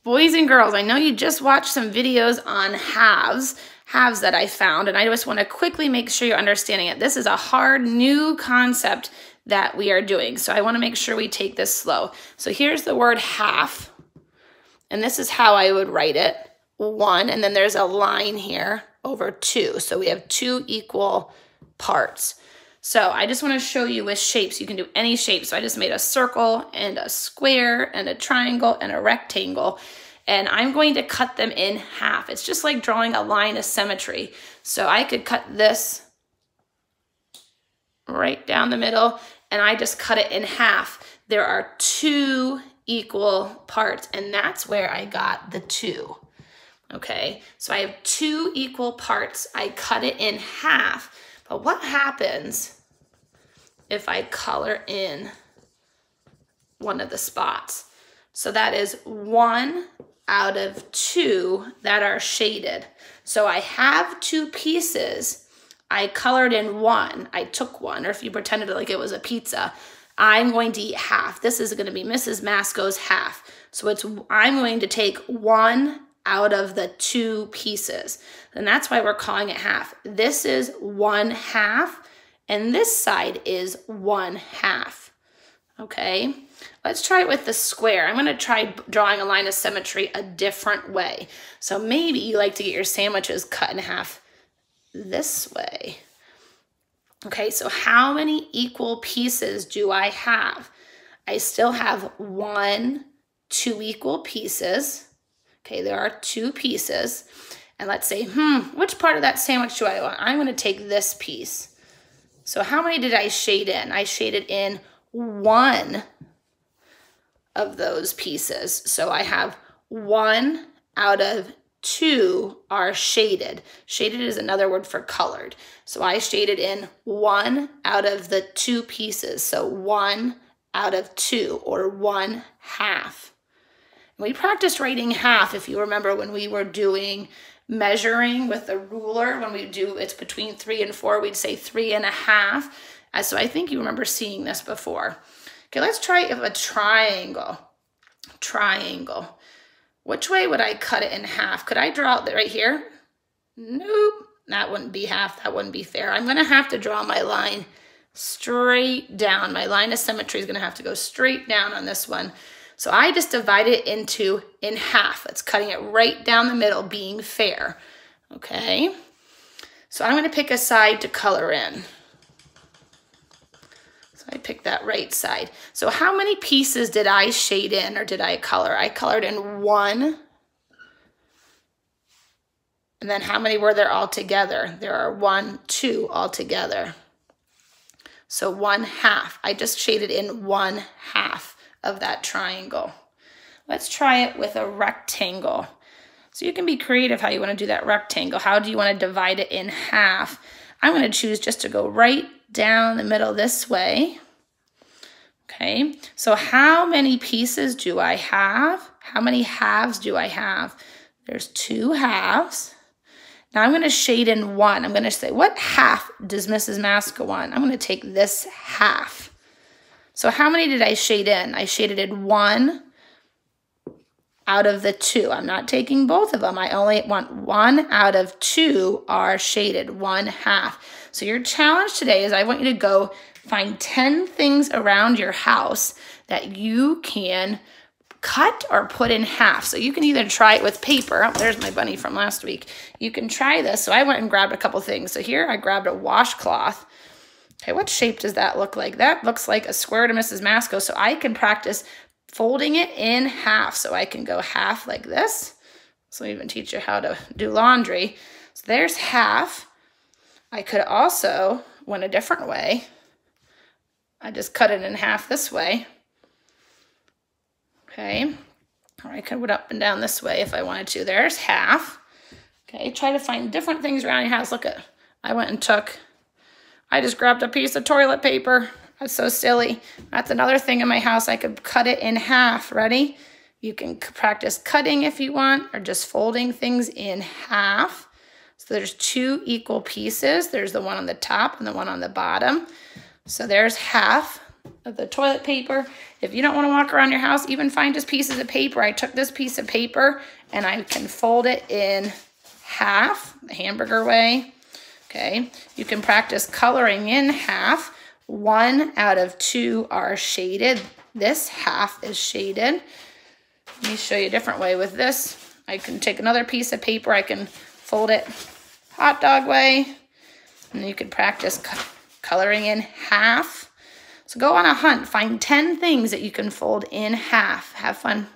Boys and girls, I know you just watched some videos on halves that I found, and I just want to quickly make sure you're understanding it. This is a hard new concept that we are doing, so I want to make sure we take this slow. So here's the word half, and this is how I would write it. 1, and then there's a line here over 2. So we have 2 equal parts. So I just want to show you with shapes. You can do any shape. So I just made a circle and a square and a triangle and a rectangle. And I'm going to cut them in half. It's just like drawing a line of symmetry. So I could cut this right down the middle and I just cut it in half. There are 2 equal parts, and that's where I got the 2. Okay, so I have 2 equal parts. I cut it in half. But what happens if I color in one of the spots? So that is 1 out of 2 that are shaded. So I have 2 pieces. I colored in 1. I took 1, or if you pretended like it was a pizza, I'm going to eat half. This is going to be Mrs. Masco's half. So I'm going to take 1 out of the 2 pieces. And that's why we're calling it half. This is 1/2, and this side is 1/2. Okay, let's try it with the square. I'm gonna try drawing a line of symmetry a different way. So maybe you like to get your sandwiches cut in half this way. Okay, so how many equal pieces do I have? I still have 2 equal pieces. Okay, there are 2 pieces. And let's say, which part of that sandwich do I want? I'm going to take this piece. So how many did I shade in? I shaded in 1 of those pieces. So I have 1 out of 2 are shaded. Shaded is another word for colored. So I shaded in 1 out of the 2 pieces. So 1 out of 2, or 1/2. We practiced writing half, if you remember, when we were doing measuring with a ruler. When we do, it's between 3 and 4, we'd say 3.5. So I think you remember seeing this before. Okay, let's try a triangle. Triangle. Which way would I cut it in half? Could I draw it right here? Nope, that wouldn't be half. That wouldn't be fair. I'm going to have to draw my line straight down. My line of symmetry is going to have to go straight down on this one. So I just divide it in half. That's cutting it right down the middle, being fair. Okay, so I'm going to pick a side to color in. So I picked that right side. So how many pieces did I shade in, or did I color? I colored in 1. And then how many were there all together? There are 2 all together. So 1/2. I just shaded in 1/2 of that triangle. Let's try it with a rectangle. So you can be creative how you want to do that rectangle. How do you want to divide it in half? I'm going to choose just to go right down the middle this way. Okay, so how many pieces do I have? How many halves do I have? There's 2 halves. Now I'm going to shade in 1. I'm going to say, what half does Mrs. Masco want? I'm going to take this half. So how many did I shade in? I shaded in 1 out of the 2. I'm not taking both of them. I only want 1 out of 2 are shaded, 1/2. So your challenge today is I want you to go find 10 things around your house that you can cut or put in half. So you can either try it with paper. Oh, there's my bunny from last week. You can try this. So I went and grabbed a couple things. So here I grabbed a washcloth. Okay, what shape does that look like? That looks like a square to Mrs. Masco. So I can practice folding it in half. So I can go half like this. So I even teach you how to do laundry. So there's half. I could also, went a different way. I just cut it in half this way. Okay, or I could go up and down this way if I wanted to. There's half. Okay, try to find different things around your house. Look at, I just grabbed a piece of toilet paper. That's so silly. That's another thing in my house. I could cut it in half. Ready? You can practice cutting if you want, or just folding things in half. So there's 2 equal pieces. There's the one on the top and the one on the bottom. So there's half. of the toilet paper. If you don't want to walk around your house, even find just pieces of paper. I took this piece of paper and I can fold it in half, the hamburger way. Okay, you can practice coloring in half. 1 out of 2 are shaded. This half is shaded. Let me show you a different way with this. I can take another piece of paper, I can fold it hot dog way, and you can practice coloring in half. So go on a hunt, find 10 things that you can fold in half. Have fun.